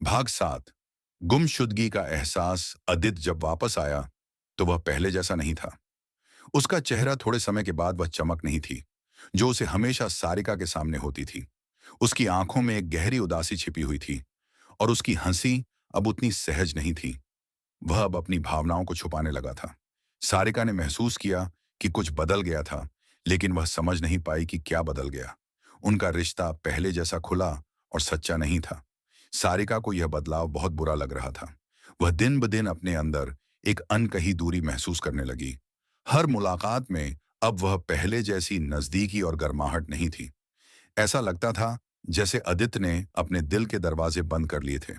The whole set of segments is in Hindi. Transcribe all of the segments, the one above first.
भाग 7। गुमशुदगी का एहसास। अदित जब वापस आया तो वह पहले जैसा नहीं था। उसका चेहरा थोड़े समय के बाद वह चमक नहीं थी जो उसे हमेशा सारिका के सामने होती थी। उसकी आंखों में एक गहरी उदासी छिपी हुई थी और उसकी हंसी अब उतनी सहज नहीं थी। वह अब अपनी भावनाओं को छुपाने लगा था। सारिका ने महसूस किया कि कुछ बदल गया था, लेकिन वह समझ नहीं पाई कि क्या बदल गया। उनका रिश्ता पहले जैसा खुला और सच्चा नहीं था। सारिका को यह बदलाव बहुत बुरा लग रहा था। वह दिन ब दिन अपने अंदर एक अनकही दूरी महसूस करने लगी। हर मुलाकात में अब वह पहले जैसी नजदीकी और गर्माहट नहीं थी। ऐसा लगता था जैसे आदित्य ने अपने दिल के दरवाजे बंद कर लिए थे।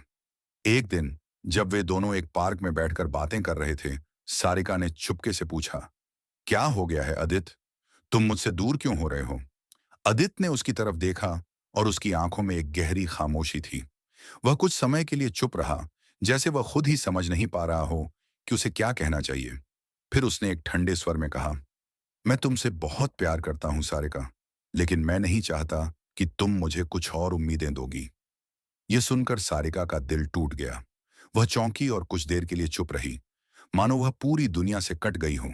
एक दिन जब वे दोनों एक पार्क में बैठकर बातें कर रहे थे, सारिका ने चुपके से पूछा, क्या हो गया है आदित्य? तुम मुझसे दूर क्यों हो रहे हो? आदित्य ने उसकी तरफ देखा और उसकी आंखों में एक गहरी खामोशी थी। वह कुछ समय के लिए चुप रहा, जैसे वह खुद ही समझ नहीं पा रहा हो कि उसे क्या कहना चाहिए। फिर उसने एक ठंडे स्वर में कहा, मैं तुमसे बहुत प्यार करता हूं सारिका, लेकिन मैं नहीं चाहता कि तुम मुझे कुछ और उम्मीदें दोगी। यह सुनकर सारिका का दिल टूट गया। वह चौंकी और कुछ देर के लिए चुप रही, मानो वह पूरी दुनिया से कट गई हो।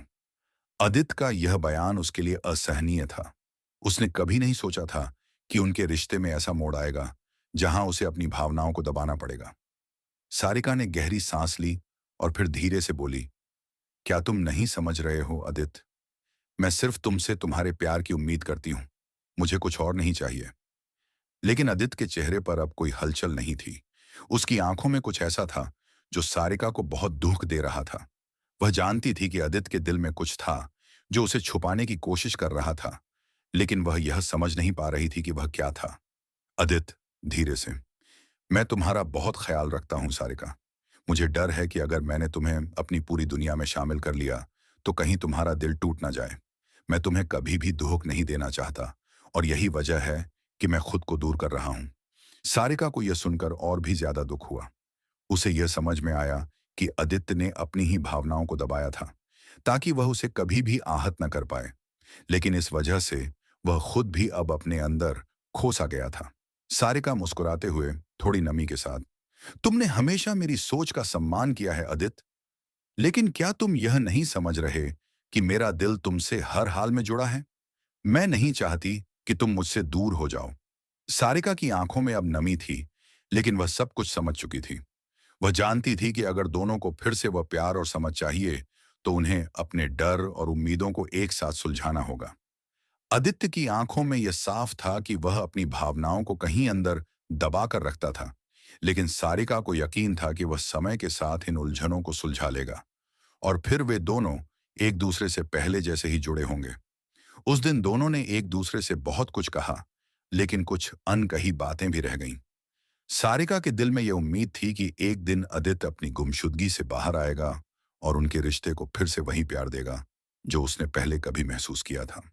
आदित्य का यह बयान उसके लिए असहनीय था। उसने कभी नहीं सोचा था कि उनके रिश्ते में ऐसा मोड़ आएगा जहां उसे अपनी भावनाओं को दबाना पड़ेगा। सारिका ने गहरी सांस ली और फिर धीरे से बोली, क्या तुम नहीं समझ रहे हो आदित्य? मैं सिर्फ तुमसे तुम्हारे प्यार की उम्मीद करती हूँ। मुझे कुछ और नहीं चाहिए। लेकिन आदित्य के चेहरे पर अब कोई हलचल नहीं थी। उसकी आंखों में कुछ ऐसा था जो सारिका को बहुत दुख दे रहा था। वह जानती थी कि आदित्य के दिल में कुछ था जो उसे छुपाने की कोशिश कर रहा था, लेकिन वह यह समझ नहीं पा रही थी कि वह क्या था। आदित्य, धीरे से, मैं तुम्हारा बहुत ख्याल रखता हूं सारिका। मुझे डर है कि अगर मैंने तुम्हें अपनी पूरी दुनिया में शामिल कर लिया तो कहीं तुम्हारा दिल टूट ना जाए। मैं तुम्हें कभी भी दुख नहीं देना चाहता और यही वजह है कि मैं खुद को दूर कर रहा हूं। सारिका को यह सुनकर और भी ज्यादा दुख हुआ। उसे यह समझ में आया कि आदित्य ने अपनी ही भावनाओं को दबाया था ताकि वह उसे कभी भी आहत न कर पाए। लेकिन इस वजह से वह खुद भी अब अपने अंदर खोसा गया था। सारिका मुस्कुराते हुए थोड़ी नमी के साथ, तुमने हमेशा मेरी सोच का सम्मान किया है आदित्य, लेकिन क्या तुम यह नहीं समझ रहे कि मेरा दिल तुमसे हर हाल में जुड़ा है? मैं नहीं चाहती कि तुम मुझसे दूर हो जाओ। सारिका की आंखों में अब नमी थी, लेकिन वह सब कुछ समझ चुकी थी। वह जानती थी कि अगर दोनों को फिर से वह प्यार और समझ चाहिए तो उन्हें अपने डर और उम्मीदों को एक साथ सुलझाना होगा। आदित्य की आंखों में यह साफ था कि वह अपनी भावनाओं को कहीं अंदर दबा कर रखता था, लेकिन सारिका को यकीन था कि वह समय के साथ इन उलझनों को सुलझा लेगा और फिर वे दोनों एक दूसरे से पहले जैसे ही जुड़े होंगे। उस दिन दोनों ने एक दूसरे से बहुत कुछ कहा, लेकिन कुछ अनकही बातें भी रह गईं। सारिका के दिल में यह उम्मीद थी कि एक दिन आदित्य अपनी गुमशुदगी से बाहर आएगा और उनके रिश्ते को फिर से वही प्यार देगा जो उसने पहले कभी महसूस किया था।